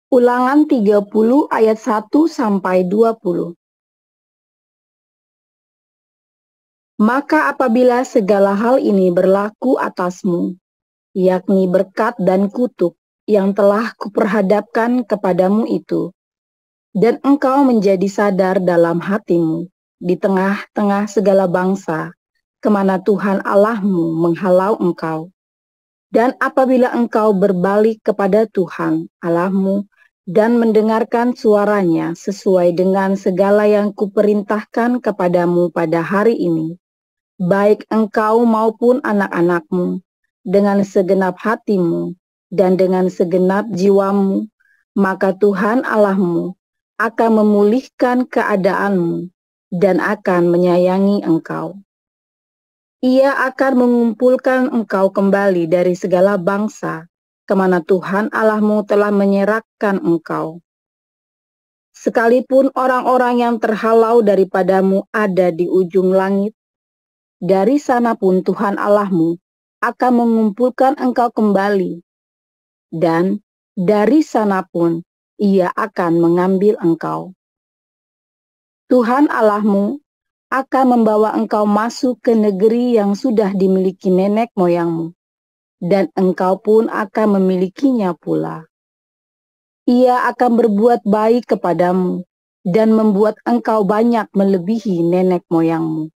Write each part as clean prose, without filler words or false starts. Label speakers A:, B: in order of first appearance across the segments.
A: Ulangan 30 ayat 1 sampai 20. Maka apabila segala hal ini berlaku atasmu, yakni berkat dan kutuk yang telah kuperhadapkan kepadamu itu, dan engkau menjadi sadar dalam hatimu, di tengah-tengah segala bangsa, kemana Tuhan Allahmu menghalau engkau. Dan apabila engkau berbalik kepada Tuhan Allahmu dan mendengarkan suaranya sesuai dengan segala yang kuperintahkan kepadamu pada hari ini, baik engkau maupun anak-anakmu, dengan segenap hatimu dan dengan segenap jiwamu, maka Tuhan Allahmu akan memulihkan keadaanmu dan akan menyayangi engkau. Ia akan mengumpulkan engkau kembali dari segala bangsa, kemana Tuhan Allahmu telah menyerahkan engkau. Sekalipun orang-orang yang terhalau daripadamu ada di ujung langit, dari sana pun Tuhan Allahmu akan mengumpulkan engkau kembali, dan dari sana pun Ia akan mengambil engkau. Tuhan Allahmu akan membawa engkau masuk ke negeri yang sudah dimiliki nenek moyangmu, dan engkau pun akan memilikinya pula. Ia akan berbuat baik kepadamu, dan membuat engkau banyak melebihi nenek moyangmu.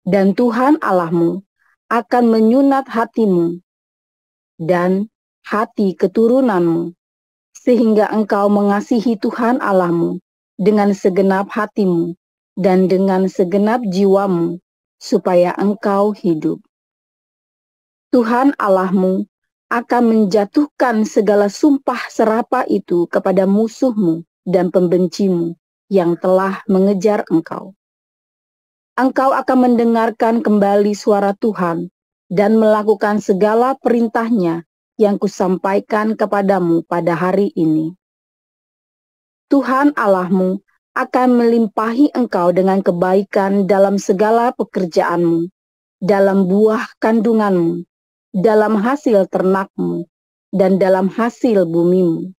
A: Dan Tuhan Allahmu akan menyunat hatimu, dan hati keturunanmu, sehingga engkau mengasihi Tuhan Allahmu dengan segenap hatimu, dan dengan segenap jiwamu, supaya engkau hidup. Tuhan Allahmu akan menjatuhkan segala sumpah serapa itu kepada musuhmu dan pembencimu yang telah mengejar engkau. Engkau akan mendengarkan kembali suara Tuhan dan melakukan segala perintahnya yang kusampaikan kepadamu pada hari ini. Tuhan Allahmu akan melimpahi engkau dengan kebaikan dalam segala pekerjaanmu, dalam buah kandunganmu, dalam hasil ternakmu, dan dalam hasil bumimu.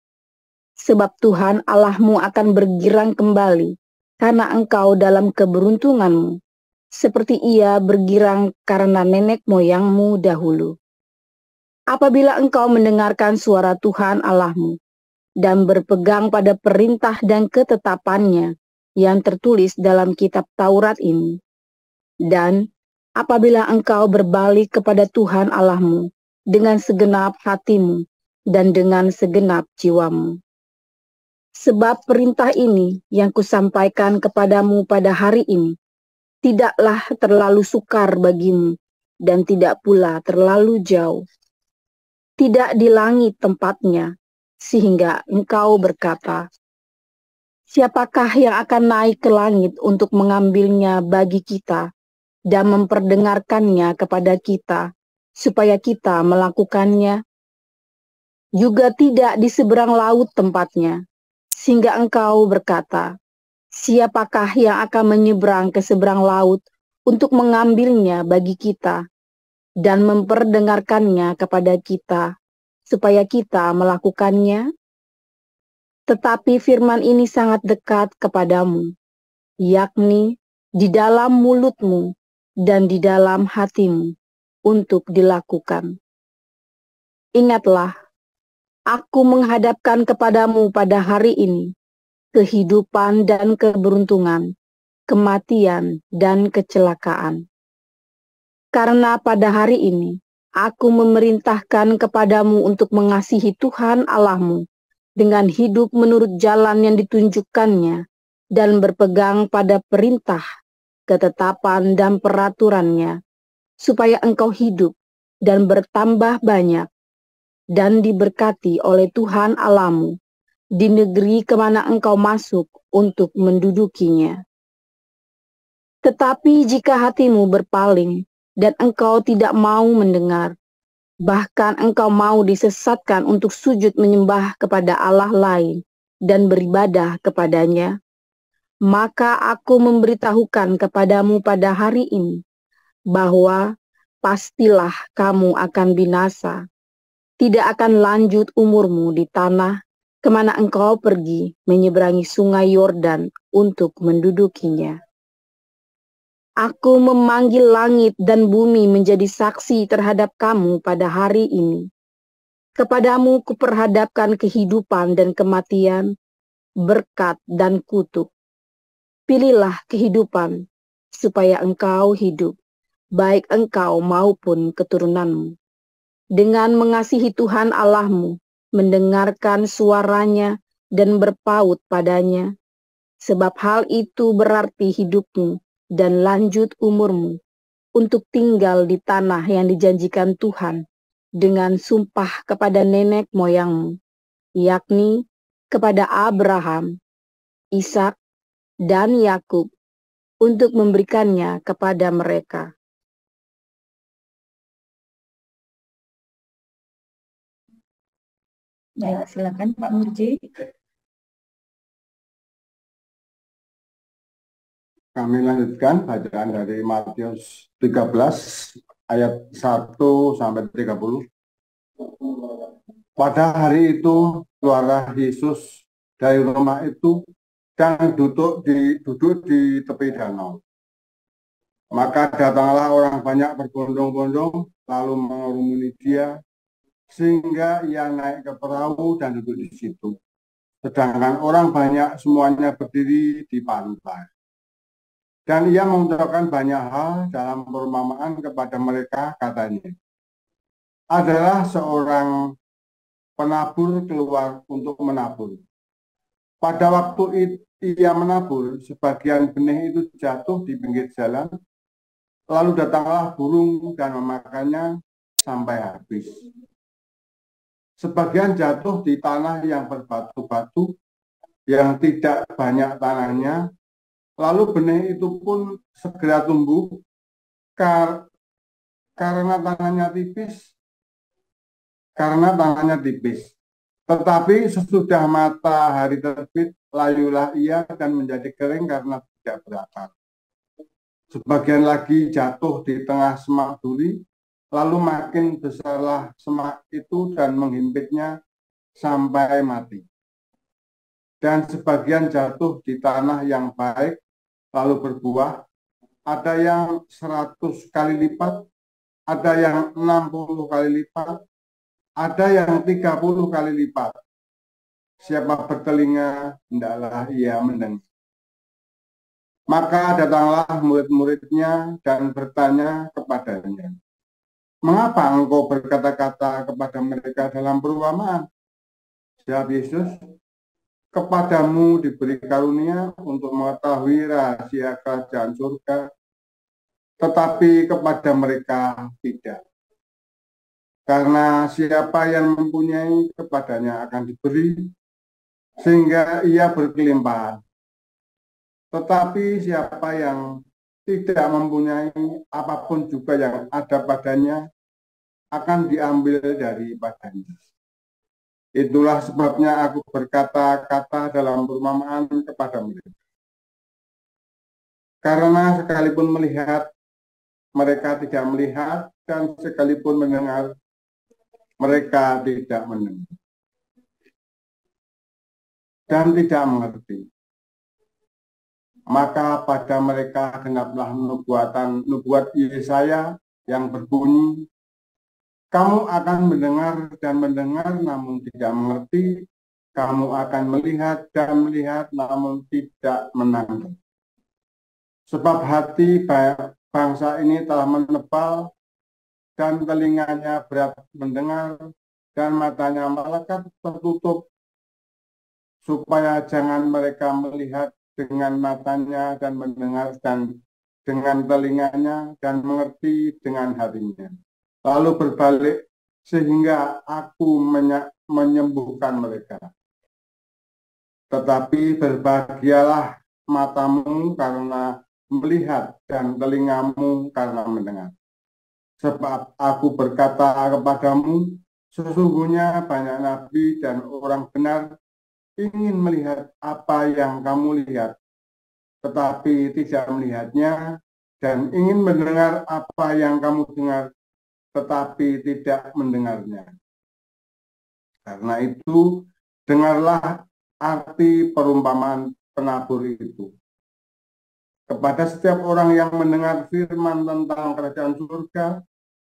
A: Sebab Tuhan Allahmu akan bergirang kembali karena engkau dalam keberuntunganmu, seperti Ia bergirang karena nenek moyangmu dahulu. Apabila engkau mendengarkan suara Tuhan Allahmu, dan berpegang pada perintah dan ketetapannya yang tertulis dalam kitab Taurat ini. Dan apabila engkau berbalik kepada Tuhan Allahmu dengan segenap hatimu dan dengan segenap jiwamu. Sebab perintah ini yang kusampaikan kepadamu pada hari ini tidaklah terlalu sukar bagimu dan tidak pula terlalu jauh. Tidak di langit tempatnya, sehingga engkau berkata, siapakah yang akan naik ke langit untuk mengambilnya bagi kita dan memperdengarkannya kepada kita, supaya kita melakukannya? Juga tidak di seberang laut tempatnya, sehingga engkau berkata, siapakah yang akan menyeberang ke seberang laut untuk mengambilnya bagi kita dan memperdengarkannya kepada kita, supaya kita melakukannya? Tetapi firman ini sangat dekat kepadamu, yakni di dalam mulutmu dan di dalam hatimu, untuk dilakukan. Ingatlah, aku menghadapkan kepadamu pada hari ini kehidupan dan keberuntungan, kematian dan kecelakaan. Karena pada hari ini aku memerintahkan kepadamu untuk mengasihi Tuhan Allahmu dengan hidup menurut jalan yang ditunjukkannya dan berpegang pada perintah, ketetapan dan peraturannya, supaya engkau hidup dan bertambah banyak dan diberkati oleh Tuhan Allahmu di negeri kemana engkau masuk untuk mendudukinya. Tetapi jika hatimu berpaling dan engkau tidak mau mendengar, bahkan engkau mau disesatkan untuk sujud menyembah kepada Allah lain dan beribadah kepadanya, maka aku memberitahukan kepadamu pada hari ini bahwa pastilah kamu akan binasa. tidak akan lanjut umurmu di tanah kemana engkau pergi menyeberangi sungai Yordan untuk mendudukinya. Aku memanggil langit dan bumi menjadi saksi terhadap kamu pada hari ini. Kepadamu kuperhadapkan kehidupan dan kematian, berkat dan kutuk. Pilihlah kehidupan, supaya engkau hidup, baik engkau maupun keturunanmu. Dengan mengasihi Tuhan Allahmu, mendengarkan suaranya dan berpaut padanya, sebab hal itu berarti hidupmu dan lanjut umurmu untuk tinggal di tanah yang dijanjikan Tuhan dengan sumpah kepada nenek moyangmu, yakni kepada Abraham, Ishak, dan Yakub, untuk memberikannya kepada mereka.
B: Baik, silakan Pak Murji.
C: Kami lanjutkan bacaan dari Matius 13 ayat 1 sampai 30. Pada hari itu keluarlah Yesus dari rumah itu dan duduk di tepi danau. Maka datanglah orang banyak berbondong-bondong lalu mengerumuni dia, sehingga ia naik ke perahu dan duduk di situ. Sedangkan orang banyak semuanya berdiri di pantai. Dan ia mengucapkan banyak hal dalam perumpamaan kepada mereka, katanya, adalah seorang penabur keluar untuk menabur. Pada waktu ia menabur, sebagian benih itu jatuh di pinggir jalan, lalu datanglah burung dan memakannya sampai habis. Sebagian jatuh di tanah yang berbatu-batu, yang tidak banyak tanahnya, lalu benih itu pun segera tumbuh karena tanahnya tipis. Tetapi sesudah matahari terbit, layulah ia dan menjadi kering karena tidak berakar. Sebagian lagi jatuh di tengah semak duri, lalu makin besarlah semak itu dan menghimpitnya sampai mati. Dan sebagian jatuh di tanah yang baik, lalu berbuah, ada yang 100 kali lipat, ada yang 60 kali lipat, ada yang 30 kali lipat. Siapa bertelinga, hendaklah ia mendengar. Maka datanglah murid-muridnya dan bertanya kepadanya, mengapa engkau berkata-kata kepada mereka dalam perumpamaan? Jawab Yesus, kepadamu diberi karunia untuk mengetahui rahasia kerajaan surga, tetapi kepada mereka tidak. Karena siapa yang mempunyai, kepadanya akan diberi, sehingga ia berkelimpahan. Tetapi siapa yang tidak mempunyai, apapun juga yang ada padanya akan diambil daripadanya. Itulah sebabnya aku berkata-kata dalam perumpamaan kepada mereka. Karena sekalipun melihat, mereka tidak melihat, dan sekalipun mendengar, mereka tidak mendengar dan tidak mengerti. Maka pada mereka genaplah nubuat Yesaya yang berbunyi, kamu akan mendengar dan mendengar namun tidak mengerti, kamu akan melihat dan melihat namun tidak menangkap. Sebab hati bangsa ini telah menebal dan telinganya berat mendengar dan matanya melekat tertutup, supaya jangan mereka melihat dengan matanya dan mendengar dan dengan telinganya dan mengerti dengan hatinya, lalu berbalik sehingga aku menyembuhkan mereka. Tetapi berbahagialah matamu karena melihat dan telingamu karena mendengar. Sebab aku berkata kepadamu, sesungguhnya banyak nabi dan orang benar ingin melihat apa yang kamu lihat, tetapi tidak melihatnya, dan ingin mendengar apa yang kamu dengar, tetapi tidak mendengarnya. Karena itu, dengarlah arti perumpamaan penabur itu. Kepada setiap orang yang mendengar firman tentang kerajaan surga,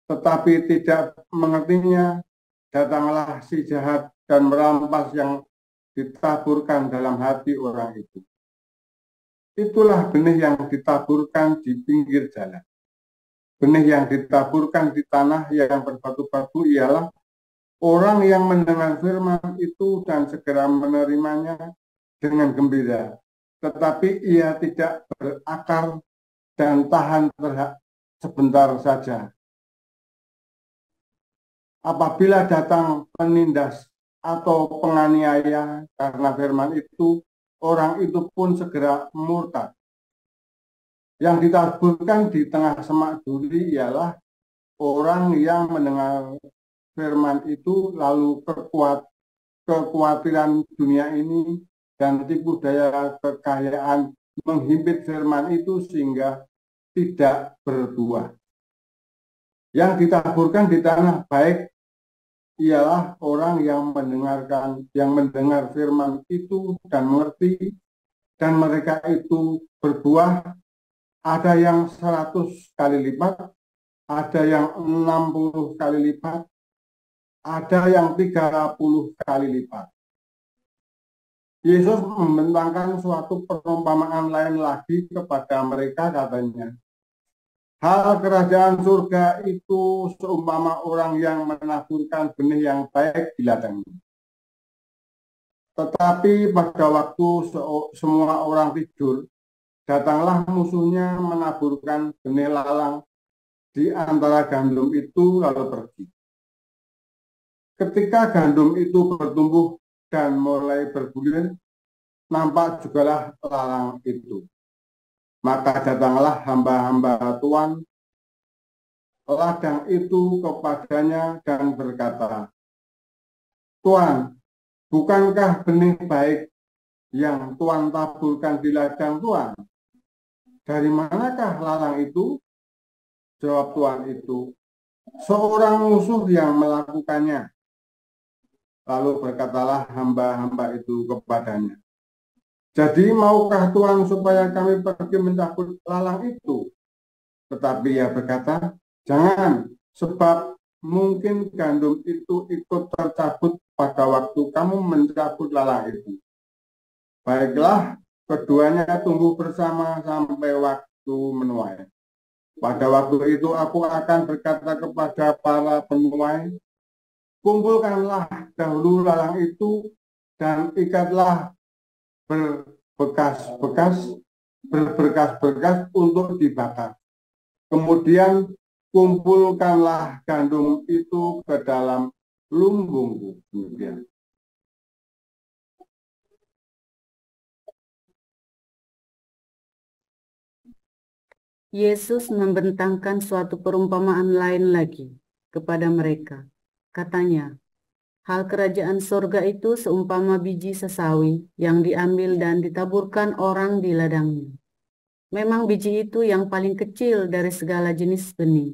C: tetapi tidak mengertinya, datanglah si jahat dan merampas yang ditaburkan dalam hati orang itu. Itulah benih yang ditaburkan di pinggir jalan. Benih yang ditaburkan di tanah yang berbatu-batu ialah orang yang mendengar firman itu dan segera menerimanya dengan gembira, tetapi ia tidak berakar dan tahan sebentar saja. Apabila datang penindas atau penganiaya karena firman itu, orang itu pun segera murtad. Yang ditaburkan di tengah semak duri ialah orang yang mendengar firman itu lalu kekhawatiran dunia ini dan tipu daya kekayaan menghimpit firman itu sehingga tidak berbuah. Yang ditaburkan di tanah baik ialah orang yang mendengar firman itu dan mengerti, dan mereka itu berbuah. Ada yang 100 kali lipat, ada yang 60 kali lipat, ada yang 30 kali lipat. Yesus membentangkan suatu perumpamaan lain lagi kepada mereka, katanya, hal kerajaan surga itu seumpama orang yang menaburkan benih yang baik di ladangnya. Tetapi pada waktu semua orang tidur, datanglah musuhnya menaburkan benih lalang di antara gandum itu lalu pergi. Ketika gandum itu bertumbuh dan mulai bergulir, nampak jugalah lalang itu. Maka datanglah hamba-hamba Tuhan ladang itu kepadanya dan berkata, Tuhan, bukankah benih baik yang Tuhan taburkan di ladang Tuhan? Dari manakah lalang itu? Jawab Tuhan itu, seorang musuh yang melakukannya. Lalu berkatalah hamba-hamba itu kepadanya, jadi maukah Tuhan supaya kami pergi mencabut lalang itu? Tetapi ia berkata, jangan, sebab mungkin gandum itu ikut tercabut pada waktu kamu mencabut lalang itu. Baiklah, keduanya tumbuh bersama sampai waktu menuai. Pada waktu itu aku akan berkata kepada para penuai, kumpulkanlah dahulu lalang itu dan ikatlah berberkas-berkas untuk dibakar. Kemudian kumpulkanlah gandum itu ke dalam lumbungku. Demikian.
D: Yesus membentangkan suatu perumpamaan lain lagi kepada mereka. Katanya, hal kerajaan sorga itu seumpama biji sesawi yang diambil dan ditaburkan orang di ladangnya. Memang biji itu yang paling kecil dari segala jenis benih.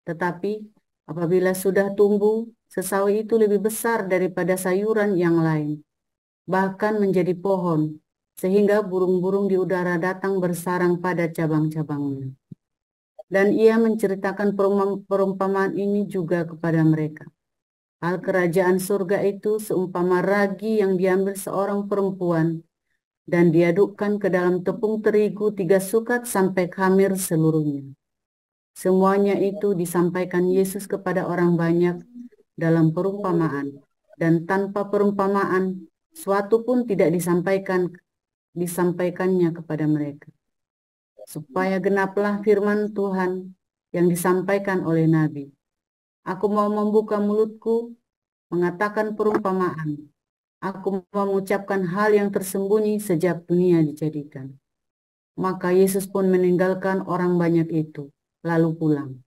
D: Tetapi apabila sudah tumbuh, sesawi itu lebih besar daripada sayuran yang lain, bahkan menjadi pohon, sehingga burung-burung di udara datang bersarang pada cabang-cabangnya. Dan ia menceritakan perumpamaan ini juga kepada mereka. Hal kerajaan surga itu seumpama ragi yang diambil seorang perempuan dan diadukkan ke dalam tepung terigu 3 sukat sampai khamir seluruhnya. Semuanya itu disampaikan Yesus kepada orang banyak dalam perumpamaan, dan tanpa perumpamaan suatu pun tidak disampaikannya kepada mereka, supaya genaplah firman Tuhan yang disampaikan oleh Nabi. Aku mau membuka mulutku, mengatakan perumpamaan. Aku mau mengucapkan hal yang tersembunyi sejak dunia dijadikan. Maka Yesus pun meninggalkan orang banyak itu, lalu pulang.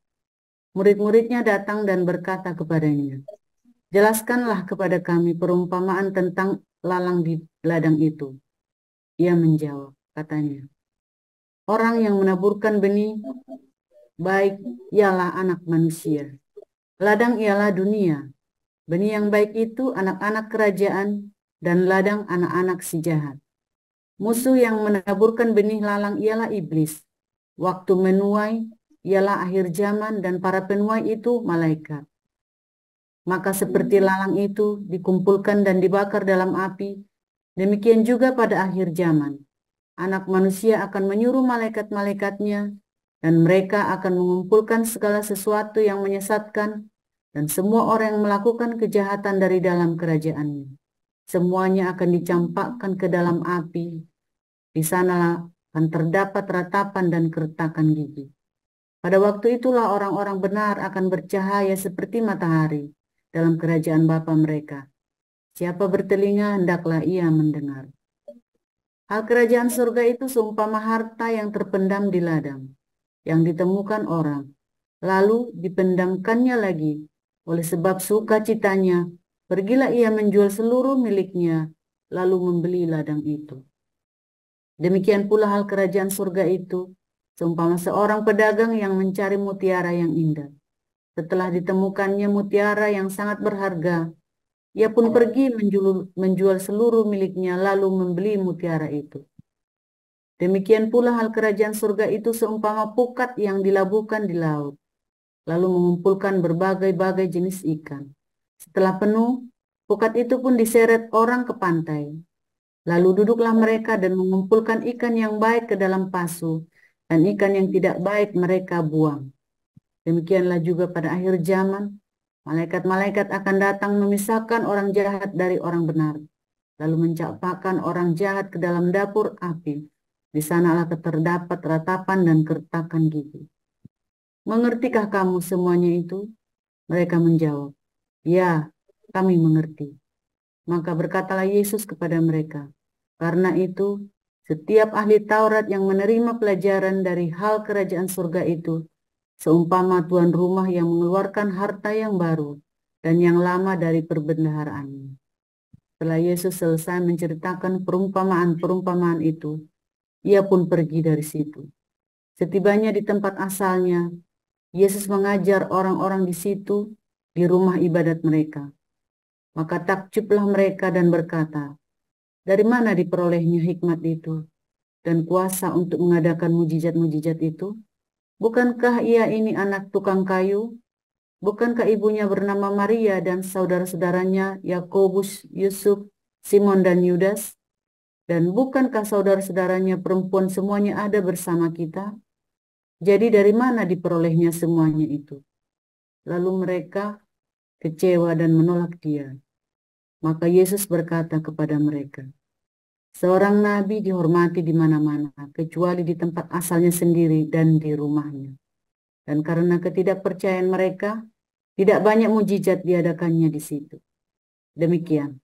D: Murid-muridnya datang dan berkata kepadanya, jelaskanlah kepada kami perumpamaan tentang lalang di ladang itu. Ia menjawab, katanya, orang yang menaburkan benih baik ialah anak manusia. Ladang ialah dunia. Benih yang baik itu anak-anak kerajaan, dan ladang anak-anak si jahat. Musuh yang menaburkan benih lalang ialah iblis. Waktu menuai ialah akhir zaman, dan para penuai itu malaikat. Maka seperti lalang itu dikumpulkan dan dibakar dalam api, demikian juga pada akhir zaman. Anak manusia akan menyuruh malaikat-malaikatnya, dan mereka akan mengumpulkan segala sesuatu yang menyesatkan, dan semua orang yang melakukan kejahatan dari dalam kerajaannya. Semuanya akan dicampakkan ke dalam api. Di sana akan terdapat ratapan dan keretakan gigi. Pada waktu itulah orang-orang benar akan bercahaya seperti matahari dalam kerajaan Bapa mereka. Siapa bertelinga, hendaklah ia mendengar. Hal kerajaan surga itu seumpama harta yang terpendam di ladang, yang ditemukan orang, lalu dipendamkannya lagi. Oleh sebab sukacitanya, pergilah ia menjual seluruh miliknya, lalu membeli ladang itu. Demikian pula hal kerajaan surga itu, seumpama seorang pedagang yang mencari mutiara yang indah. Setelah ditemukannya mutiara yang sangat berharga, ia pun pergi menjual seluruh miliknya, lalu membeli mutiara itu. Demikian pula hal kerajaan surga itu seumpama pukat yang dilabuhkan di laut, lalu mengumpulkan berbagai-bagai jenis ikan. Setelah penuh, pukat itu pun diseret orang ke pantai. Lalu duduklah mereka dan mengumpulkan ikan yang baik ke dalam pasu, dan ikan yang tidak baik mereka buang. Demikianlah juga pada akhir zaman, malaikat-malaikat akan datang memisahkan orang jahat dari orang benar, lalu mencampakkan orang jahat ke dalam dapur api. Di sanalah terdapat ratapan dan keretakan gigi. Mengertikah kamu semuanya itu? Mereka menjawab, ya, kami mengerti. Maka berkatalah Yesus kepada mereka, karena itu, setiap ahli Taurat yang menerima pelajaran dari hal kerajaan surga itu, seumpama tuan rumah yang mengeluarkan harta yang baru dan yang lama dari perbendaharaannya. Setelah Yesus selesai menceritakan perumpamaan-perumpamaan itu, ia pun pergi dari situ. Setibanya di tempat asalnya, Yesus mengajar orang-orang di situ, di rumah ibadat mereka. Maka takjublah mereka dan berkata, dari mana diperolehnya hikmat itu dan kuasa untuk mengadakan mujizat-mujizat itu? Bukankah ia ini anak tukang kayu? Bukankah ibunya bernama Maria dan saudara-saudaranya Yakobus, Yusuf, Simon dan Yudas? Dan bukankah saudara-saudaranya perempuan semuanya ada bersama kita? Jadi dari mana diperolehnya semuanya itu? Lalu mereka kecewa dan menolak dia. Maka Yesus berkata kepada mereka, seorang nabi dihormati di mana-mana, kecuali di tempat asalnya sendiri dan di rumahnya. Dan karena ketidakpercayaan mereka, tidak banyak mujizat diadakannya di situ. Demikian.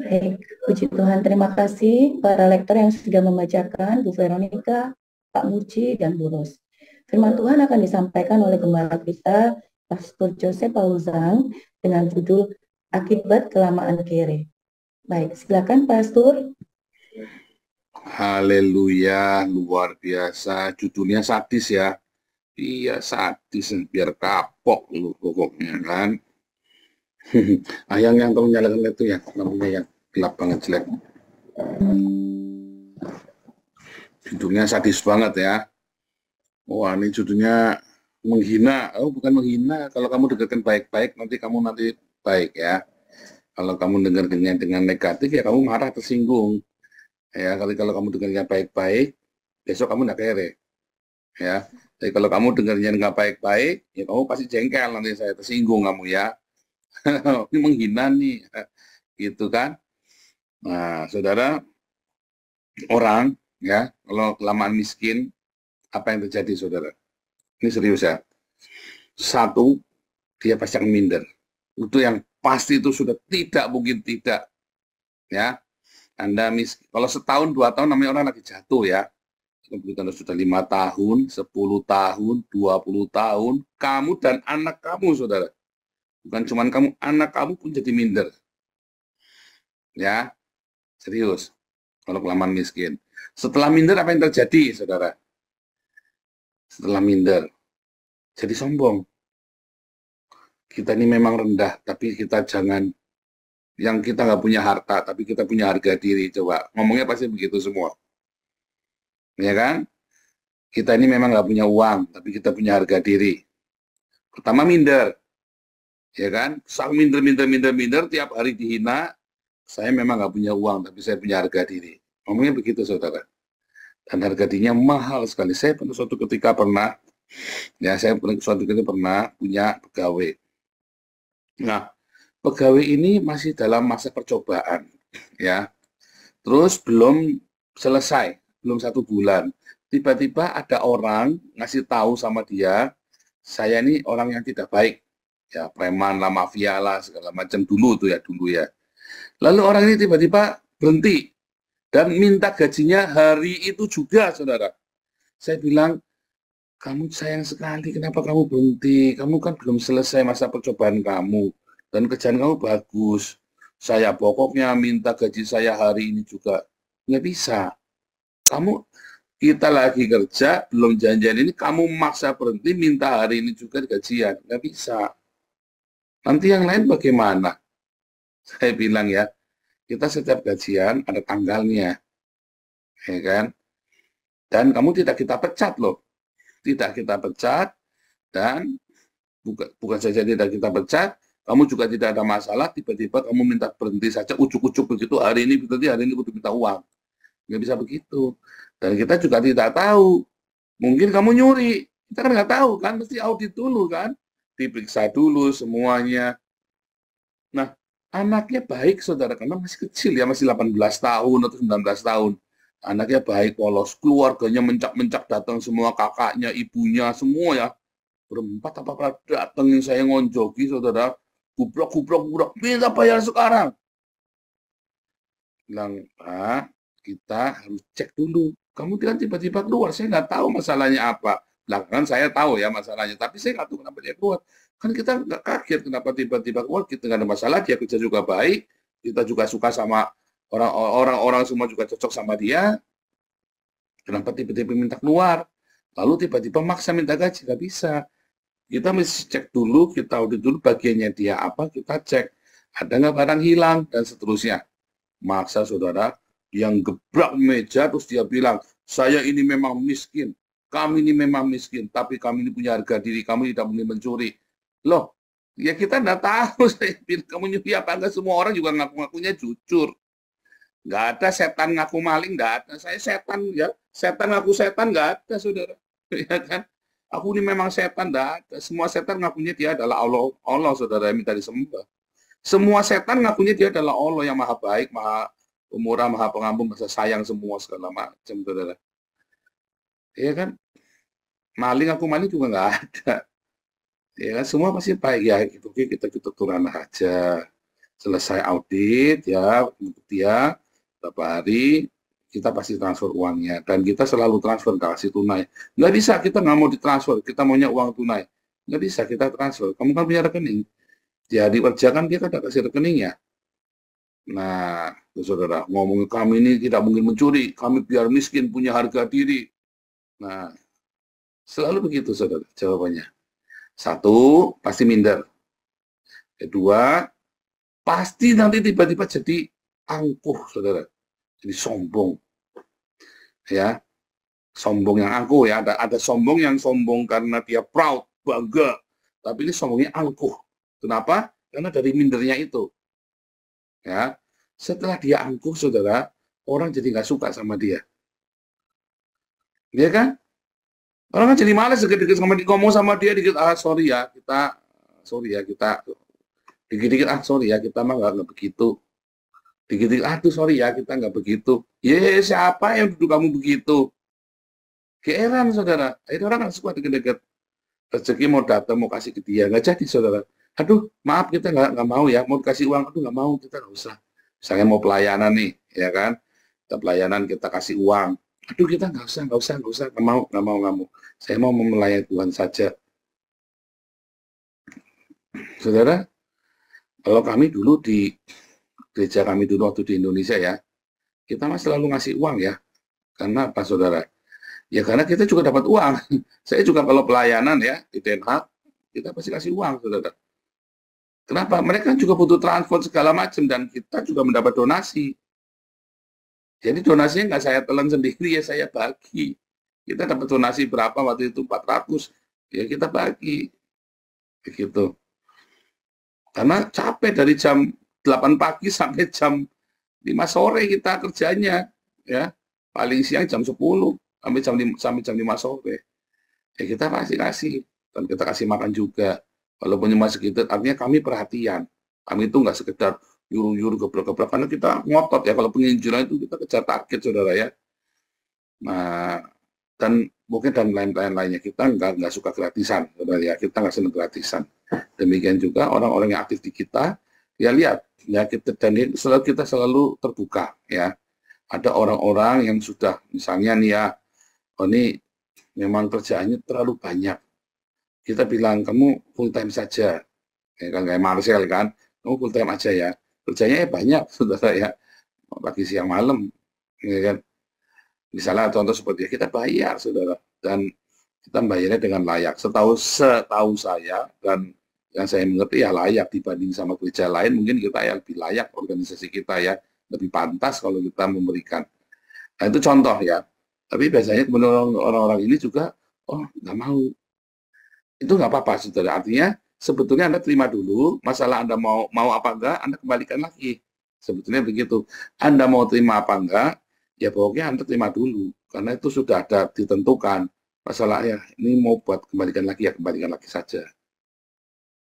B: Baik, puji Tuhan. Terima kasih para lektor yang sudah membacakan, Bu Veronica, Pak Murji, dan Bu Ros. Firman Tuhan akan disampaikan oleh gembala kita, Pastor Joseph Paulzang, dengan judul Akibat Kelamaan Kere. Baik, silakan Pastor.
E: Haleluya, luar biasa. Judulnya sadis ya. Iya, sadis, biar kapok lu pokoknya kan. Yang kamu nyalakan itu ya, lampunya yang gelap banget jelek. Judulnya sadis banget ya. Wah, ini judulnya menghina. Oh, bukan menghina. Kalau kamu dengarkan baik-baik, nanti kamu baik ya. Kalau kamu dengarkannya dengan negatif, ya kamu marah, tersinggung. Ya, kalau kamu dengarnya baik-baik, besok kamu nggak kere. Ya, jadi kalau kamu dengarnya nggak baik-baik, ya kamu pasti jengkel, nanti saya tersinggung kamu ya. Ini menghina nih, gitu kan. Nah, saudara, orang ya, kalau kelamaan miskin, apa yang terjadi saudara? Ini serius ya. Satu, dia pasti akan minder. Itu yang pasti, itu sudah tidak mungkin tidak. Ya, Anda miskin. Kalau setahun, 2 tahun namanya orang lagi jatuh ya. Kemudian sudah 5 tahun, 10 tahun, 20 tahun, kamu dan anak kamu saudara. Bukan cuma kamu, anak kamu pun jadi minder. Ya, serius. Kalau kelamaan miskin. Setelah minder apa yang terjadi, saudara? Setelah minder, jadi sombong. kita ini memang rendah, tapi kita jangan, yang kita nggak punya harta, tapi kita punya harga diri. Coba, ngomongnya pasti begitu semua. Ya kan? Kita ini memang nggak punya uang, tapi kita punya harga diri. Pertama minder. Ya kan? Sang minder, tiap hari dihina, saya memang nggak punya uang, tapi saya punya harga diri. Ngomongnya begitu, saudara. Dan harga dirinya mahal sekali. Saya pada suatu ketika pernah punya pegawai. Nah, pegawai ini masih dalam masa percobaan, ya. Terus belum selesai, belum 1 bulan. Tiba-tiba ada orang ngasih tahu sama dia, saya ini orang yang tidak baik, ya preman lah, mafia lah, segala macam dulu ya. Lalu orang ini tiba-tiba berhenti dan minta gajinya hari itu juga, saudara. Saya bilang, kamu sayang sekali, kenapa kamu berhenti? Kamu kan belum selesai masa percobaan kamu. Dan kerjaan kamu bagus. Saya pokoknya minta gaji saya hari ini juga. Nggak bisa. Kita lagi kerja, belum janjian ini, kamu maksa berhenti, minta hari ini juga gajian. Nggak bisa. Nanti yang lain bagaimana? Saya bilang ya, kita setiap gajian ada tanggalnya. Ya kan? Dan kamu tidak kita pecat loh. Tidak kita pecat, dan bukan saja tidak kita pecat, kamu juga tidak ada masalah, tiba-tiba kamu minta berhenti saja, ujuk-ujuk begitu, hari ini kudu minta uang. Nggak bisa begitu. Dan kita juga tidak tahu, mungkin kamu nyuri, kita kan nggak tahu kan, mesti audit dulu kan, diperiksa dulu semuanya. Nah, anaknya baik, saudara, karena masih kecil ya, masih 18 tahun atau 19 tahun. Anaknya baik, polos, keluarganya mencak-mencak datang semua, kakaknya, ibunya, semua ya. Berempat apa datangin saya ngonjogi, saudara. Gubrok, minta bayar sekarang. Bilang, Pak, kita harus cek dulu. Kamu kan tiba-tiba keluar, saya nggak tahu masalahnya apa. Belakangan saya tahu ya masalahnya, tapi saya nggak tahu kenapa dia keluar. Kan kita nggak kaget kenapa tiba-tiba keluar, kita nggak ada masalah, dia kerja juga baik, kita juga suka sama orang-orang, semua juga cocok sama dia. Kenapa tiba-tiba minta keluar? Lalu tiba-tiba maksa minta gaji, nggak bisa. Kita mesti cek dulu, kita audit dulu bagiannya dia apa, kita cek. Ada nggak barang hilang, dan seterusnya. Maksa, saudara, yang gebrak meja, terus dia bilang, saya ini memang miskin, kami ini memang miskin, tapi kami ini punya harga diri, kami tidak mungkin mencuri. Loh, ya kita nggak tahu, saya bilang, kamu nyuri apa enggak, semua orang juga ngaku-ngakunya jujur. Nggak ada setan ngaku maling, nggak ada. Saya setan, ya. Setan ngaku setan, nggak ada, saudara. Ya kan? Aku ini memang setan, nggak ada. Semua setan ngakunya dia adalah Allah, saudara, yang minta disembah. Semua setan ngakunya dia adalah Allah yang maha baik, maha pemurah, maha pengampun, maha sayang, semua segala macam, saudara. Ya kan? Maling aku maling juga nggak ada. Ya kan? Semua pasti baik ya. Gitu. Kita turunan aja. Selesai audit ya, untuk dia beberapa hari kita pasti transfer uangnya, dan kita selalu transfer, nggak kasih tunai. Nggak bisa, kita nggak mau ditransfer, kita maunya uang tunai. Nggak bisa kita transfer, kamu kan punya rekening. Jadi kerja kan dia kan ada kasih rekeningnya. Nah, saudara, ngomong kami ini tidak mungkin mencuri, kami biar miskin, punya harga diri. Nah, selalu begitu, saudara, jawabannya. 1, pasti minder. 2, pasti nanti tiba-tiba jadi angkuh, saudara. Jadi sombong. Ya, sombong yang angkuh ya. Ada sombong yang sombong karena dia proud, bangga. Tapi ini sombongnya angkuh. Kenapa? Karena dari mindernya itu. Ya, setelah dia angkuh, saudara, orang jadi nggak suka sama dia. Ya kan? Orang kan jadi malas dikit-dikit sama dia, ngomong sama dia dikit, sorry ya, kita dikit-dikit, sorry ya, kita mah nggak begitu. Dikit-dikit, aduh sorry ya, kita nggak begitu. Siapa yang duduk kamu begitu? Keeran, saudara. Akhirnya orang nggak suka deket-deket. Rezeki mau datang, mau kasih ke dia, nggak jadi, saudara. Aduh, maaf, kita nggak mau ya, mau kasih uang, aduh nggak mau, kita nggak usah. Misalnya mau pelayanan nih, ya kan? Kita pelayanan, kita kasih uang. Aduh, kita nggak usah, nggak mau. Saya mau melayani Tuhan saja. Saudara, kalau kami dulu di gereja kami dulu waktu di Indonesia ya, kita mah selalu ngasih uang ya. Karena apa, saudara? Ya karena kita juga dapat uang. Saya juga kalau pelayanan ya di Den Haag, kita pasti kasih uang, saudara. Kenapa? Mereka juga butuh transport segala macam dan kita juga mendapat donasi. Jadi donasinya nggak saya telan sendiri, ya saya bagi. Kita dapat donasi berapa waktu itu 400, ya kita bagi. Begitu. Karena capek dari jam 8 pagi sampai jam 5 sore kita kerjanya, ya. Paling siang jam 10 sampai jam 5 sore. Ya kita pasti kasih dan kita kasih makan juga. Walaupun cuma segitu, artinya kami perhatian. Kami itu nggak sekedar yuru-yuru geblok-geblok, karena kita ngotot ya, kalau penginjilan itu kita kejar target, saudara ya. Nah, dan mungkin dan lain-lainnya, kita nggak suka gratisan, saudara ya, kita nggak senang gratisan. Demikian juga orang-orang yang aktif di kita, ya lihat, ya kita, dan kita selalu terbuka, ya. Ada orang-orang yang sudah, misalnya nih ya, oh ini memang kerjaannya terlalu banyak. Kita bilang, kamu full time saja. Ya kan, kayak Marcel kan, kamu full time aja ya. Kerjanya banyak, saudara ya. Pagi, siang, malam. Ya kan. Misalnya contoh seperti itu, kita bayar, saudara. Dan kita bayarnya dengan layak. Setahu saya, dan yang saya mengerti ya layak dibanding sama gereja lain, mungkin kita yang lebih layak, organisasi kita ya. Lebih pantas kalau kita memberikan. Nah itu contoh ya. Tapi biasanya kemudian orang-orang ini juga, oh nggak mau. Itu nggak apa-apa, saudara. Artinya sebetulnya Anda terima dulu, masalah Anda mau apa enggak, Anda kembalikan lagi. Sebetulnya begitu. Anda mau terima apa enggak, ya pokoknya Anda terima dulu. Karena itu sudah ada ditentukan. Masalahnya, ini mau buat kembalikan lagi, ya kembalikan lagi saja.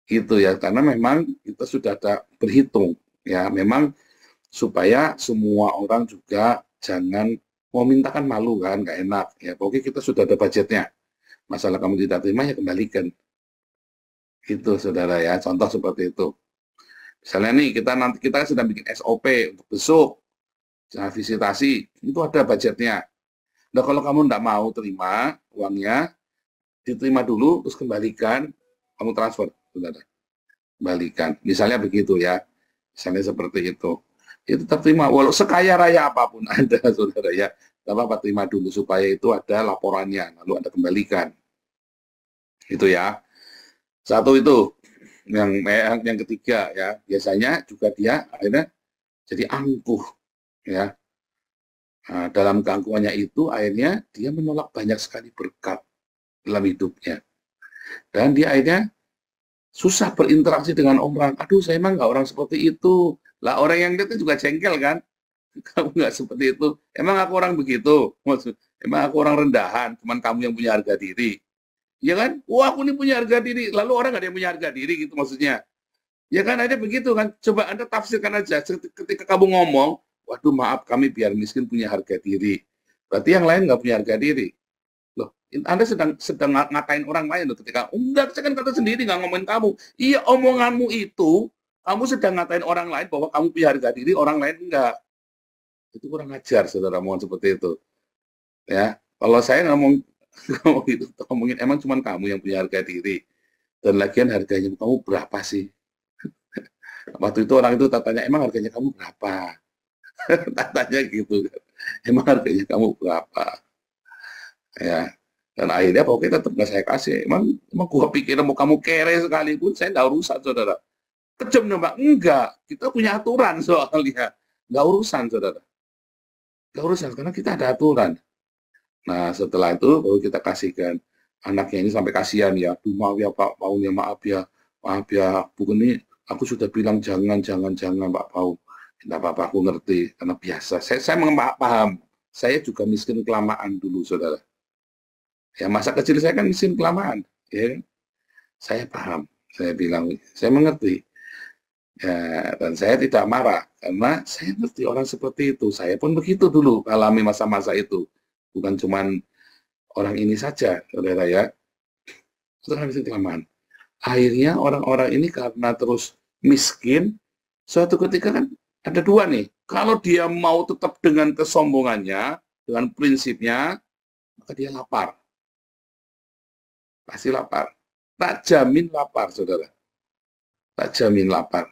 E: Gitu ya, karena memang kita sudah ada berhitung. Ya, memang supaya semua orang juga jangan mau mintakan malu kan, nggak enak. Ya, pokoknya kita sudah ada budgetnya. Masalah kamu tidak terima, ya kembalikan. Itu, saudara ya, contoh seperti itu. Misalnya nih, kita sedang bikin SOP untuk besok, visitasi, itu ada budgetnya. Nah, kalau kamu tidak mau terima uangnya, diterima dulu, terus kembalikan, kamu transfer, saudara. Kembalikan. Misalnya begitu ya, misalnya seperti itu. Itu tetap terima, walau sekaya raya apapun Anda, saudara ya. Tidak apa-apa, terima dulu, supaya itu ada laporannya, lalu Anda kembalikan. Itu ya. Satu itu. Yang ketiga ya, biasanya juga dia akhirnya jadi angkuh ya. Nah, dalam keangkuhannya itu akhirnya dia menolak banyak sekali berkat dalam hidupnya. Dan dia akhirnya susah berinteraksi dengan orang. Aduh, saya emang nggak orang seperti itu. Lah orang yang lihat juga jengkel kan. Kamu nggak seperti itu. Emang aku orang begitu. Emang aku orang rendahan. Cuman kamu yang punya harga diri. Ya kan? Wah, aku ini punya harga diri. Lalu orang nggak ada yang punya harga diri gitu maksudnya. Ya kan ada begitu kan. Coba Anda tafsirkan aja. Ketika kamu ngomong, waduh maaf kami biar miskin punya harga diri. Berarti yang lain nggak punya harga diri. Loh, Anda sedang ngatain orang lain loh ketika, enggak, saya kan kata sendiri nggak ngomongin kamu. Iya, omonganmu itu, kamu sedang ngatain orang lain bahwa kamu punya harga diri, orang lain enggak. Itu kurang ajar, saudara, mohon seperti itu. Ya, kalau saya ngomongin emang cuma kamu yang punya harga diri. Dan lagian harganya kamu berapa sih? Waktu itu orang itu tanya, emang harganya kamu berapa? Tanya gitu. Emang harganya kamu berapa? Ya. Dan akhirnya pokoknya tetap nggak saya kasih. Emang gua pikir mau kamu kere sekalipun, saya nggak urusan, saudara. Kejam Mbak? Enggak. Kita punya aturan soalnya. Nggak urusan, saudara. Nggak urusan, karena kita ada aturan. Nah, setelah itu baru kita kasihkan. Anaknya ini sampai kasihan ya. Duh, maaf ya Pak, Paunya maaf ya. Maaf ya, Bu ini aku sudah bilang jangan Pak Pau. Tidak apa-apa, aku ngerti. Karena biasa. Saya paham. Saya juga miskin kelamaan dulu, saudara. Ya, masa kecil saya kan miskin kelamaan. Ya. Saya paham. Saya bilang, saya mengerti. Ya, dan saya tidak marah. Karena saya ngerti orang seperti itu. Saya pun begitu dulu alami masa-masa itu. Bukan cuman orang ini saja, saudara ya. Sudah miskin kelamaan. Akhirnya orang-orang ini karena terus miskin, suatu ketika kan ada dua nih. Kalau dia mau tetap dengan kesombongannya, dengan prinsipnya, maka dia lapar. Pasti lapar. Tak jamin lapar, saudara. Tak jamin lapar.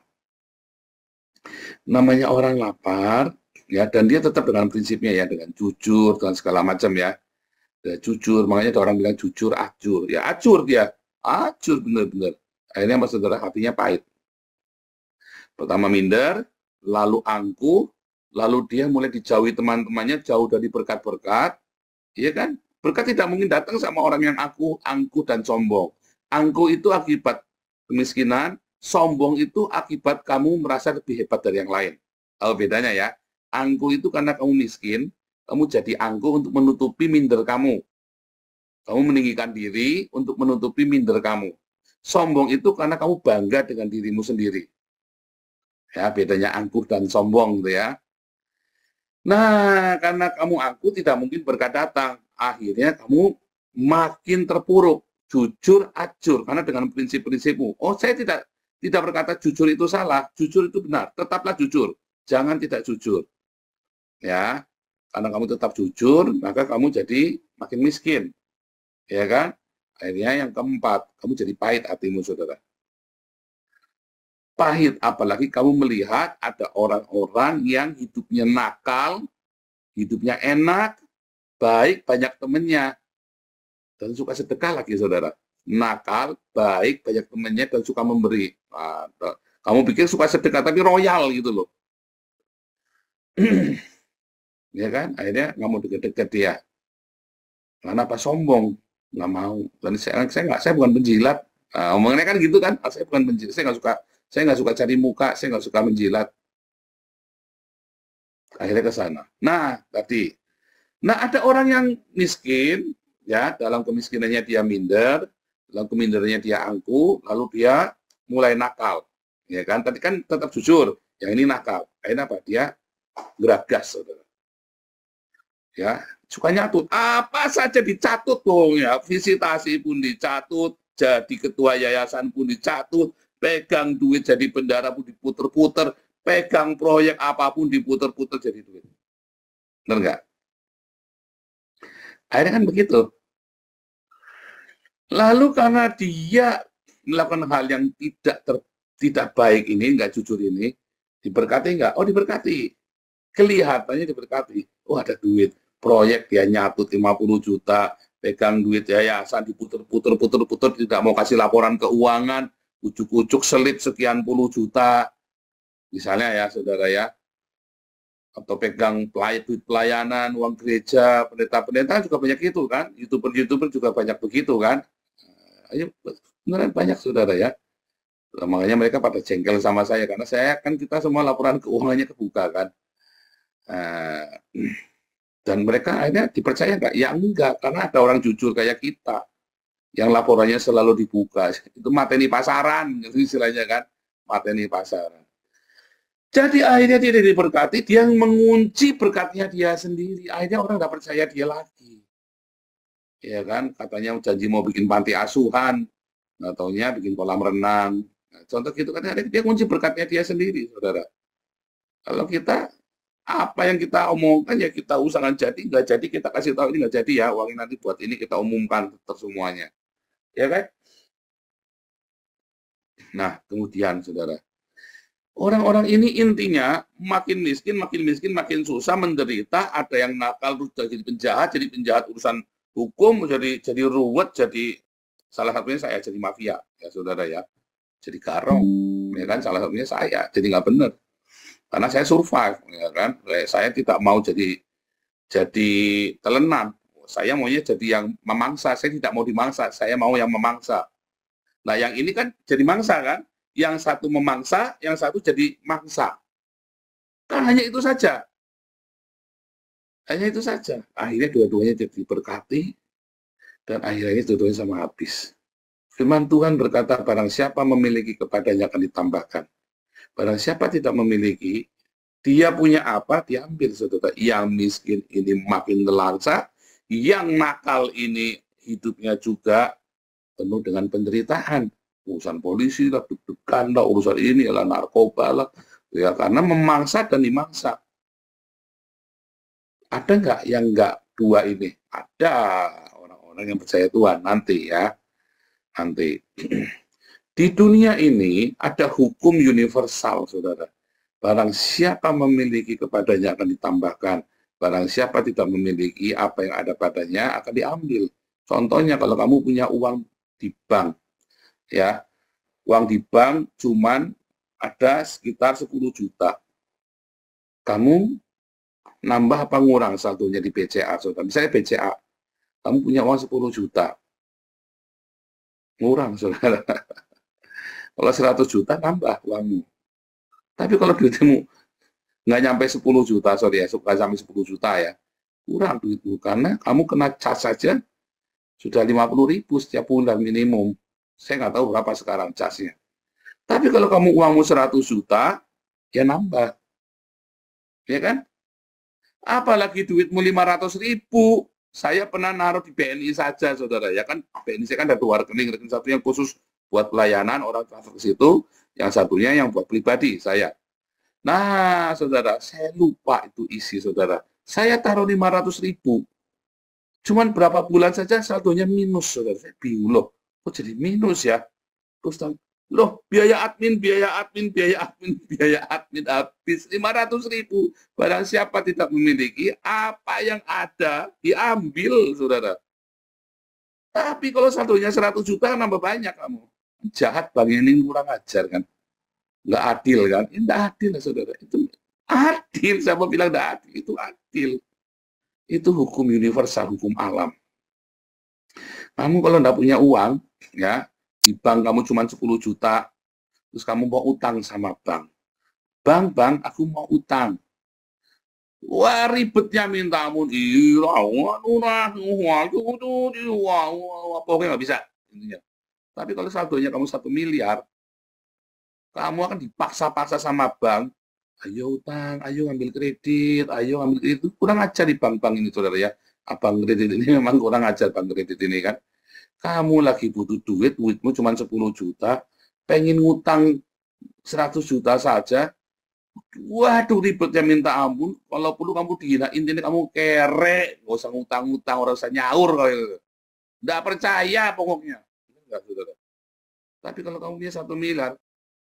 E: Namanya orang lapar, ya, dan dia tetap dengan prinsipnya ya, dengan jujur, dengan segala macam ya. Jujur, makanya ada orang bilang jujur, acur. Ya acur dia. Acur benar-benar. Akhirnya mas saudara hatinya pahit. Pertama minder, lalu angkuh, lalu dia mulai dijauhi teman-temannya, jauh dari berkat-berkat, iya kan? Berkat tidak mungkin datang sama orang yang angkuh dan sombong. Angkuh itu akibat kemiskinan, sombong itu akibat kamu merasa lebih hebat dari yang lain. Tahu bedanya ya? Angkuh itu karena kamu miskin, kamu jadi angkuh untuk menutupi minder kamu. Kamu meninggikan diri untuk menutupi minder kamu. Sombong itu karena kamu bangga dengan dirimu sendiri. Ya, bedanya angkuh dan sombong gitu ya. Nah, karena kamu angkuh tidak mungkin berkat datang. Akhirnya kamu makin terpuruk, jujur acur karena dengan prinsip-prinsipmu. Oh, saya tidak berkata jujur itu salah, jujur itu benar. Tetaplah jujur, jangan tidak jujur. Ya, karena kamu tetap jujur, maka kamu jadi makin miskin. Ya kan? Akhirnya yang keempat, kamu jadi pahit hatimu, saudara. Pahit, apalagi kamu melihat ada orang-orang yang hidupnya nakal, hidupnya enak, baik, banyak temennya, dan suka sedekah lagi, saudara. Nakal, baik, banyak temennya, dan suka memberi. Nah, kamu pikir suka sedekah, tapi royal gitu loh. Ya kan? Akhirnya nggak mau deket-deket dia. Kenapa? Sombong. Nggak mau. Dan saya bukan penjilat. Nah, omongannya kan gitu kan? Saya bukan penjilat. Saya nggak suka cari muka. Saya nggak suka menjilat. Akhirnya ke sana. Nah, tadi. Nah, ada orang yang miskin, ya, dalam kemiskinannya dia minder, dalam keminderannya dia angkuh, lalu dia mulai nakal. Ya kan? Tadi kan tetap jujur. Yang ini nakal. Akhirnya apa? Dia geragas, saudara. Ya, suka nyatut. Apa saja dicatut dong ya. Visitasi pun dicatut, jadi ketua yayasan pun dicatut, pegang duit jadi bendara pun diputer-puter, pegang proyek apapun diputer-puter jadi duit. Benar nggak? Akhirnya kan begitu. Lalu karena dia melakukan hal yang tidak baik ini, nggak jujur ini, diberkati nggak? Oh, diberkati. Kelihatannya diberkati. Oh, ada duit. Proyek dia nyatut 50 juta, pegang duit yayasan diputer-puter, tidak mau kasih laporan keuangan, ucuk-ucuk selip sekian puluh juta. Misalnya ya, saudara ya. Atau pegang duit pelayanan, uang gereja, pendeta-pendeta juga banyak itu kan. YouTuber juga banyak begitu kan. Ayo, beneran banyak, saudara ya. Nah, makanya mereka pada jengkel sama saya, karena kita semua laporan keuangannya kebuka kan. Dan mereka akhirnya dipercaya nggak? Ya enggak, karena ada orang jujur kayak kita yang laporannya selalu dibuka. Itu mateni pasaran, istilahnya kan, mateni pasaran. Jadi akhirnya dia diberkati, dia mengunci berkatnya dia sendiri. Akhirnya orang nggak percaya dia lagi. Ya kan, katanya janji mau bikin panti asuhan, nggak taunya bikin kolam renang. Nah, contoh gitu kan, dia kunci berkatnya dia sendiri, saudara. Kalau kita apa yang kita omongkan ya kita usahakan jadi, nggak jadi kita kasih tahu ini nggak jadi ya, uangnya nanti buat ini kita umumkan semuanya, ya kan? Nah, kemudian saudara, orang-orang ini intinya makin miskin, makin susah, menderita, ada yang nakal jadi penjahat urusan hukum, jadi ruwet, jadi salah satunya saya jadi mafia, ya saudara ya, jadi garong, ya kan, salah satunya saya, jadi nggak benar. Karena saya survive, ya kan? Saya tidak mau jadi telenan. Saya maunya jadi yang memangsa. Saya tidak mau dimangsa. Saya mau yang memangsa. Nah, yang ini kan jadi mangsa kan? Yang satu memangsa, yang satu jadi mangsa. Kan hanya itu saja. Hanya itu saja. Akhirnya dua-duanya jadi berkati, dan akhirnya dua-duanya sama habis. Firman Tuhan berkata, barang siapa memiliki kepadanya akan ditambahkan. Barang siapa tidak memiliki, dia punya apa, diambil, saudara. Yang miskin ini makin nelangsa, yang nakal ini hidupnya juga penuh dengan penderitaan. Urusan polisi lah, deg-degan lah, urusan ini lah, narkoba lah. Ya, karena memangsa dan dimangsa. Ada nggak yang nggak dua ini? Ada orang-orang yang percaya Tuhan, nanti ya. Nanti. Di dunia ini ada hukum universal, saudara. Barang siapa memiliki kepadanya akan ditambahkan. Barang siapa tidak memiliki, apa yang ada padanya akan diambil. Contohnya kalau kamu punya uang di bank, ya, uang di bank cuman ada sekitar 10 juta. Kamu nambah apa ngurang saldonya di BCA, saudara? Misalnya BCA, kamu punya uang 10 juta. Ngurang, saudara. Kalau 100 juta, nambah uangmu. Tapi kalau duitmu nggak nyampe 10 juta, sorry ya, nggak sampai 10 juta ya, kurang duitmu. Karena kamu kena cas saja sudah 50.000 setiap bulan minimum. Saya nggak tahu berapa sekarang casnya. Tapi kalau kamu uangmu 100 juta, ya nambah. Ya kan? Apalagi duitmu 500.000. Saya pernah naruh di BNI saja, saudara. Ya kan, BNI saya kan ada 2 rekening. Rekening satu yang khusus buat pelayanan, orang transfer ke situ. Yang satunya yang buat pribadi, saya. Nah, saudara, saya lupa itu isi, saudara. Saya taruh 500.000. Cuman berapa bulan saja saldonya minus, saudara. Saya bingung loh. Kok jadi minus ya? Terus loh, biaya admin habis 500.000. Barang siapa tidak memiliki, apa yang ada diambil, saudara. Tapi kalau saldonya 100 juta, nambah banyak kamu. Jahat Bang, ini kurang ajar kan. Nggak adil kan. Ini nggak adil, saudara. Itu adil, siapa bilang nggak adil? Itu adil. Itu hukum universal, hukum alam. Kamu kalau nggak punya uang, ya, di bank kamu cuma 10 juta, terus kamu mau utang sama bank. Bang, aku mau utang. Wah, ribetnya minta ampun. Pokoknya nggak bisa. Tapi kalau saldonya kamu 1 miliar, kamu akan dipaksa-paksa sama bank. Ayo utang, ayo ambil kredit, ayo ambil kredit. Itu kurang ajar di bank-bank ini, saudara ya. Abang kredit ini memang kurang ajar, bank kredit ini kan. Kamu lagi butuh duit, duitmu cuma 10 juta, pengen ngutang 100 juta saja, waduh ribetnya minta ampun. Kalau perlu kamu dihina, intinya kamu kere, nggak usah ngutang-ngutang, orang usah nyaur. Nggak percaya pokoknya. Enggak, saudara. Tapi kalau kamu punya 1 miliar,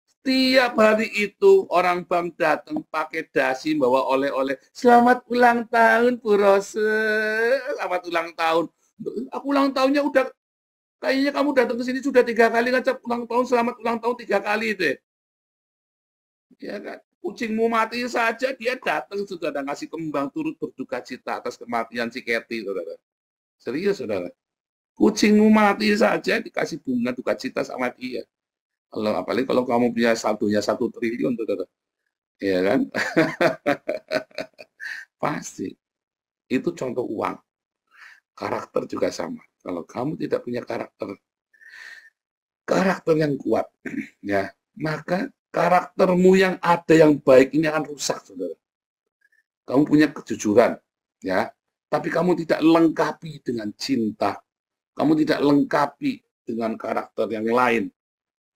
E: setiap hari itu orang bank datang pakai dasi bawa oleh-oleh. Selamat ulang tahun, Bu Rose. Selamat ulang tahun. Aku ulang tahunnya udah, kayaknya kamu datang ke sini sudah 3 kali ngajak ulang tahun, selamat ulang tahun 3 kali deh. Ya kan? Kucingmu mati saja, dia datang sudah ada ngasih kembang turut berduka cita atas kematian si Kathy, saudara. Serius, saudara. Kucingmu mati saja dikasih bunga duka cita sama dia. Apalagi kalau kamu punya saldonya 1 triliun, saudara. Ya kan? Pasti. Itu contoh uang. Karakter juga sama. Kalau kamu tidak punya karakter yang kuat, ya, maka karaktermu yang ada yang baik ini akan rusak, saudara. Kamu punya kejujuran, ya, tapi kamu tidak lengkapi dengan cinta. Kamu tidak lengkapi dengan karakter yang lain.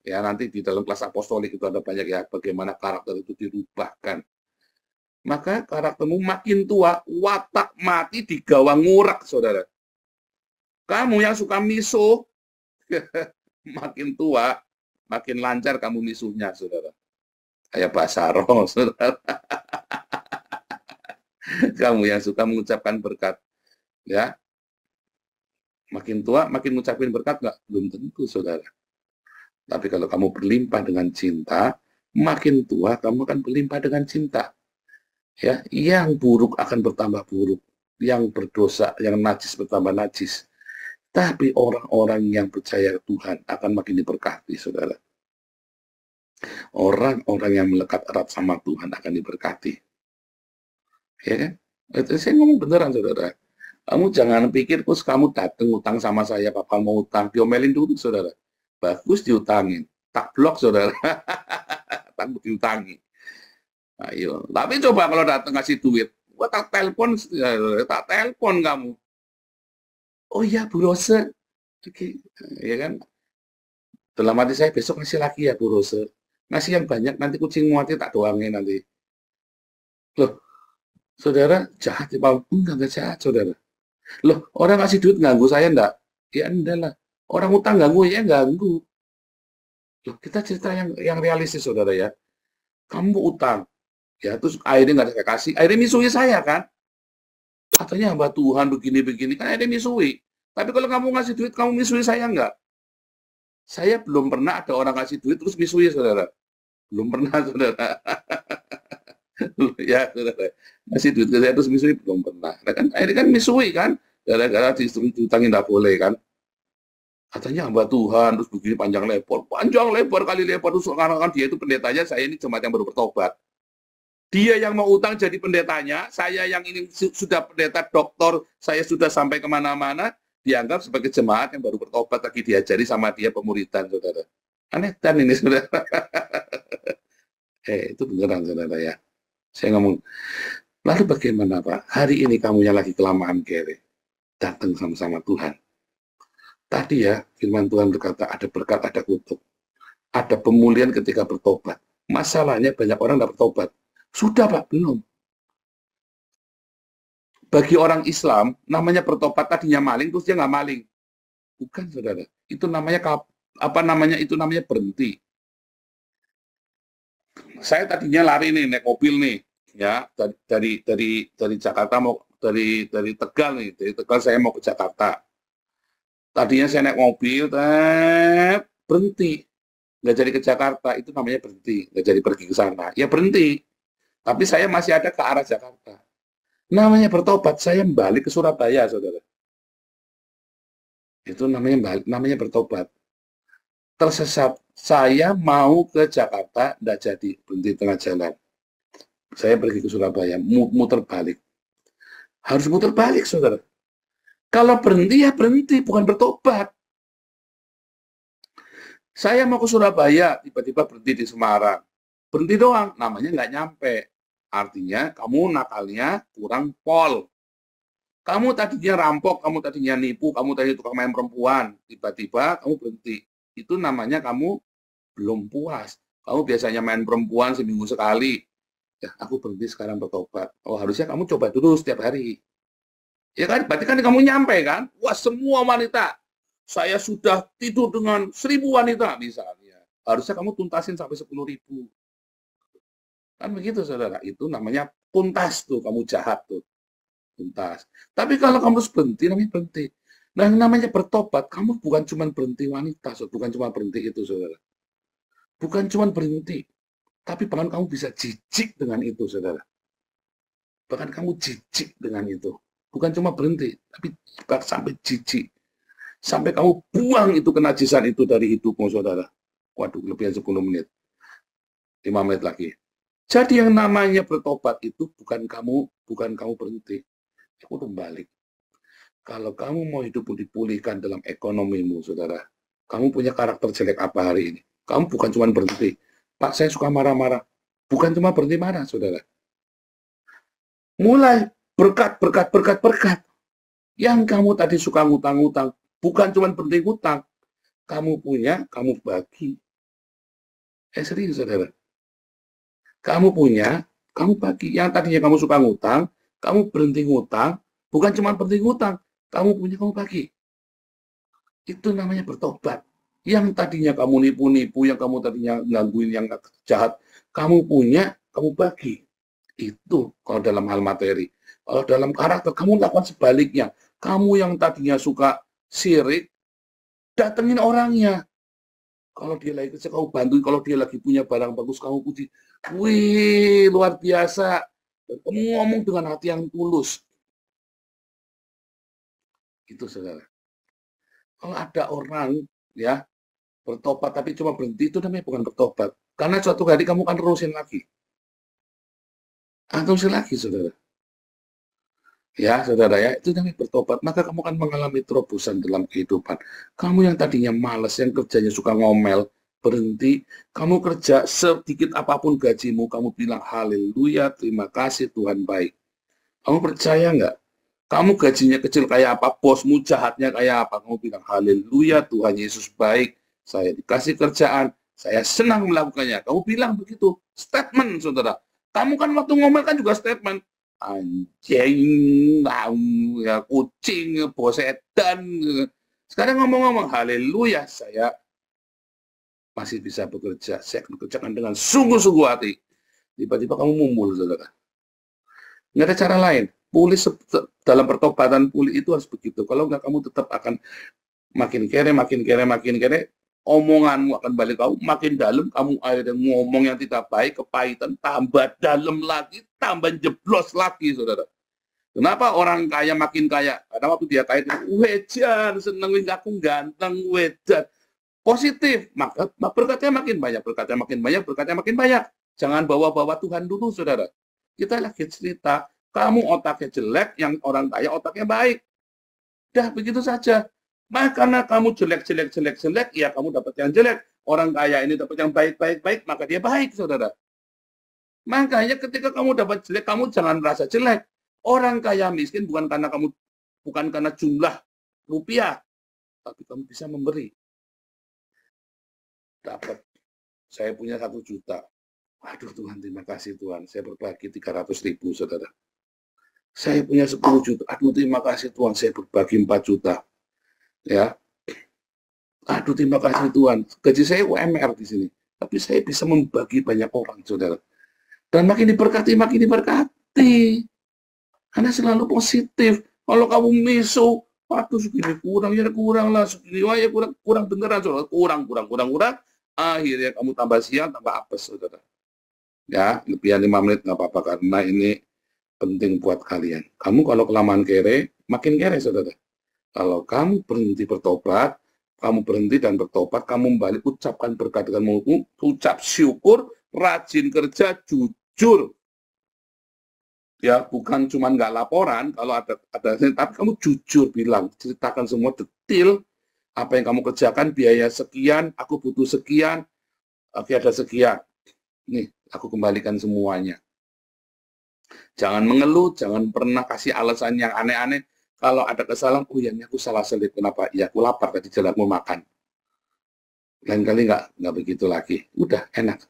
E: Ya, nanti di dalam kelas apostolik itu ada banyak ya, bagaimana karakter itu dirubahkan. Maka karaktermu makin tua, watak mati di gawang ngurak, saudara. Kamu yang suka misuh, makin tua, makin lancar kamu misuhnya, saudara. Kayak Basaro, saudara. Kamu yang suka mengucapkan berkat, ya. Makin tua, makin mengucapkan berkat, nggak? Belum tentu, saudara. Tapi kalau kamu berlimpah dengan cinta, makin tua kamu akan berlimpah dengan cinta. Ya, yang buruk akan bertambah buruk, yang berdosa, yang najis bertambah najis. Tapi orang-orang yang percaya Tuhan akan makin diberkati, saudara. Orang-orang yang melekat erat sama Tuhan akan diberkati. Ya kan? Itu saya ngomong beneran, saudara. Kamu jangan pikir, terus kamu datang utang sama saya, papa mau utang, diomelin dulu, saudara. Bagus diutangin, tak blok, saudara. Takut diutangi. Ayo, tapi coba kalau datang kasih duit, gua tak telepon kamu. Oh iya, Bu Rose. Oke, ya kan? Dalam hati saya, besok ngasih lagi ya, Bu Rose. Ngasih yang banyak, nanti kucing mati tak doangin nanti. Loh, saudara, jahat ya, Pak? Enggak jahat, saudara. Loh, orang ngasih duit ganggu saya enggak? Ya enggak lah. Orang utang ganggu, ya ganggu. Loh, kita cerita yang realistis, saudara ya. Kamu utang. Ya, terus akhirnya nggak saya kasih. Akhirnya misui saya, kan? Katanya hamba Tuhan begini-begini. Kan akhirnya misui. Tapi kalau kamu ngasih duit, kamu misui saya enggak? Saya belum pernah ada orang ngasih duit terus misui, saudara. Belum pernah, saudara. Ya, saudara. Masih duit ke saya terus misui, belum pernah. Nah, kan, ini kan misui kan, gara-gara diutangin nggak boleh kan. Katanya hamba Tuhan, terus begini panjang lebar kali lebar, terus karena dia itu pendetanya, saya ini jemaat yang baru bertobat. Dia yang mau utang jadi pendetanya, saya yang ini sudah pendeta doktor, saya sudah sampai kemana-mana, dianggap sebagai jemaat yang baru bertobat, lagi diajari sama dia pemuridan, saudara. Aneh kan ini, saudara. Itu beneran, saudara ya. Saya ngomong, lalu bagaimana Pak? Hari ini kamunya lagi kelamaan kere, datang sama-sama Tuhan. Tadi ya, firman Tuhan berkata, ada berkat, ada kutuk. Ada pemulihan ketika bertobat. Masalahnya banyak orang tidak bertobat. Sudah Pak, belum. Bagi orang Islam, namanya bertobat tadinya maling, terus dia nggak maling. Bukan, saudara. Itu namanya Itu namanya berhenti. Saya tadinya lari nih, naik mobil nih, ya dari Jakarta mau dari Tegal nih, dari Tegal saya mau ke Jakarta. Tadinya saya naik mobil, berhenti, nggak jadi ke Jakarta, itu namanya berhenti, nggak jadi pergi ke sana. Ya berhenti. Tapi saya masih ada ke arah Jakarta. Namanya bertobat, saya balik ke Surabaya, saudara. Itu namanya bertobat. Tersesat, saya mau ke Jakarta, tidak jadi, berhenti tengah jalan. Saya pergi ke Surabaya, muter balik. Harus muter balik, saudara. Kalau berhenti, ya berhenti, bukan bertobat. Saya mau ke Surabaya, tiba-tiba berhenti di Semarang. Berhenti doang, namanya nggak nyampe. Artinya kamu nakalnya kurang pol. Kamu tadinya rampok, kamu tadinya nipu, kamu tadi tukang main perempuan. Tiba-tiba kamu berhenti. Itu namanya kamu belum puas. Kamu biasanya main perempuan seminggu sekali. Ya, aku berhenti sekarang bertobat. Oh, harusnya kamu coba dulu setiap hari. Ya kan, berarti kan kamu nyampe kan? Wah, semua wanita. Saya sudah tidur dengan 1.000 wanita misalnya. Harusnya kamu tuntasin sampai 10.000. Kan begitu, saudara. Itu namanya tuntas tuh, kamu jahat tuh. Tuntas. Tapi kalau kamu berhenti, namanya berhenti. Nah, yang namanya bertobat, kamu bukan cuma berhenti wanita, bukan cuma berhenti itu, saudara. Bukan cuma berhenti, tapi bahkan kamu bisa jijik dengan itu, saudara. Bahkan kamu jijik dengan itu. Bukan cuma berhenti, tapi sampai jijik. Sampai kamu buang itu kenajisan itu dari hidupmu, saudara. Waduh, lebih 10 menit. 5 menit lagi. Jadi yang namanya bertobat itu bukan kamu berhenti. Aku kembali. Kalau kamu mau hidupmu dipulihkan dalam ekonomimu, saudara, kamu punya karakter jelek apa hari ini? Kamu bukan cuma berhenti. Pak, saya suka marah-marah. Bukan cuma berhenti marah, saudara. Mulai berkat. Yang kamu tadi suka ngutang-ngutang, bukan cuma berhenti ngutang. Kamu punya, kamu bagi. Serius, saudara. Kamu punya, kamu bagi. Yang tadinya kamu suka ngutang, kamu berhenti ngutang, bukan cuma berhenti ngutang, kamu punya, kamu bagi. Itu namanya bertobat. Yang tadinya kamu nipu-nipu, yang kamu tadinya gangguin yang jahat, kamu punya, kamu bagi. Itu kalau dalam hal materi. Kalau dalam karakter, kamu lakukan sebaliknya. Kamu yang tadinya suka sirik, datengin orangnya. Kalau dia lagi kerja, kamu bantu. Kalau dia lagi punya barang bagus, kamu puji. Wih, luar biasa. Kamu ngomong dengan hati yang tulus. Itu, saudara. Kalau ada orang, ya, bertobat tapi cuma berhenti, itu namanya bukan bertobat. Karena suatu hari kamu akan terusin lagi. Terusin lagi, saudara. Ya, saudara ya, itu namanya bertobat. Maka kamu akan mengalami terobosan dalam kehidupan. Kamu yang tadinya malas, yang kerjanya suka ngomel, berhenti, kamu kerja sedikit apapun gajimu, kamu bilang haleluya, terima kasih Tuhan baik. Kamu percaya nggak? Kamu gajinya kecil kayak apa, bosmu jahatnya kayak apa, kamu bilang haleluya, Tuhan Yesus baik, saya dikasih kerjaan, saya senang melakukannya. Kamu bilang begitu, statement, saudara. Kamu kan waktu ngomel kan juga statement. Anjing, ya kucing, bos edan. Sekarang ngomong-ngomong, haleluya, saya masih bisa bekerja. Saya akan kerjakan dengan sungguh-sungguh hati. Tiba-tiba kamu mumbul, saudara. Nggak ada cara lain. Pulih dalam pertobatan, pulih itu harus begitu. Kalau nggak, kamu tetap akan makin kere. Omonganmu akan balik kamu makin dalam, kamu akhirnya ngomong yang tidak baik, kepahitan, tambah dalam lagi, tambah jeblos lagi, saudara. Kenapa orang kaya makin kaya? Karena waktu dia kaya, wejan, seneng aku ganteng, wejan. Positif, maka berkatnya makin banyak, berkatnya makin banyak, berkatnya makin banyak. Jangan bawa-bawa Tuhan dulu, saudara. Kita lagi cerita, kamu otaknya jelek, yang orang kaya otaknya baik. Dah begitu saja. Nah, karena kamu jelek, ya kamu dapat yang jelek. Orang kaya ini dapat yang baik, maka dia baik, saudara. Makanya ketika kamu dapat jelek, kamu jangan merasa jelek. Orang kaya miskin bukan karena jumlah rupiah, tapi kamu bisa memberi. Dapat, saya punya 1 juta. Waduh Tuhan, terima kasih Tuhan. Saya berbagi 300.000, saudara. Saya punya 10 juta. Aduh, terima kasih Tuhan. Saya berbagi 4 juta. Ya. Aduh, terima kasih Tuhan. Gaji saya UMR di sini. Tapi saya bisa membagi banyak orang, saudara. Dan makin diberkati, makin diberkati. Karena selalu positif. Kalau kamu misu, waduh segini kurang, ya kurang lah. Segini, wah ya kurang beneran, saudara. Kurang. Akhirnya kamu tambah siang, tambah apes, saudara. Ya, lebihan 5 menit nggak apa-apa, karena ini penting buat kalian. Kamu kalau kelamaan kere, makin kere, saudara. Kalau kamu berhenti bertobat, kamu berhenti dan bertobat, kamu balik, ucapkan berkat dengan mulutmu, ucap syukur, rajin kerja, jujur. Ya, bukan cuma nggak laporan, kalau ada tapi kamu jujur bilang, ceritakan semua detail, apa yang kamu kerjakan, biaya sekian, aku butuh sekian, oke ada sekian. Nih, aku kembalikan semuanya. Jangan mengeluh, jangan pernah kasih alasan yang aneh-aneh. Kalau ada kesalahan, oh ya ini aku salah selip, kenapa? Ya aku lapar tadi jalan mau makan. Lain kali nggak begitu lagi. Udah, enak.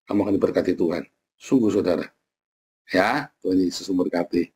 E: Kamu akan diberkati Tuhan. Sungguh saudara. Ya, Tuhan Yesus memberkati.